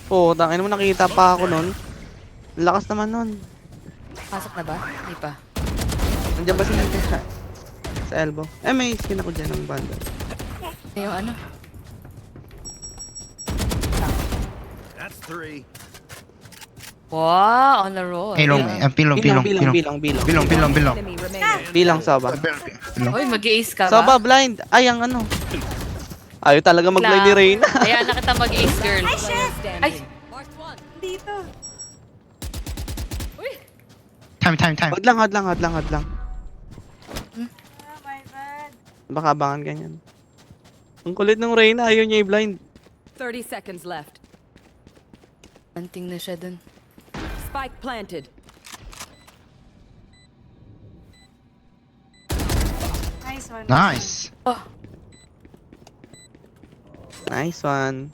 Oo, tangin mo nakita pa ako nun. Lakas naman nun. Pasok na ba? Hindi pa. Nandiyan ba si Nike sa elbow? Eh, may skin ako dyan ng banda. Eh, yung ano? That's 3. Wow, on the roll. Pilong, pilong, Bilang, pilong, bilang, bilang, bilang. pilong, pilong, pilong. Enemy remaining. Bilang, Soba. Pilong. Uy, mag-ace ka ba? Soba, blind. Ay, ang ano. Ayaw talaga mag-blind ni Reyna. Kaya na kita mag-ace, girl. Player Ay! standing. Dito. Uy! Time. Hadlang. Ah, my bad. Baka abangan ganyan. Ang kulit ng Reyna, ayaw niya i-blind. 30 seconds left. Anting na siya dun. Spike planted. Nice one. Nice. Oh, Nice one.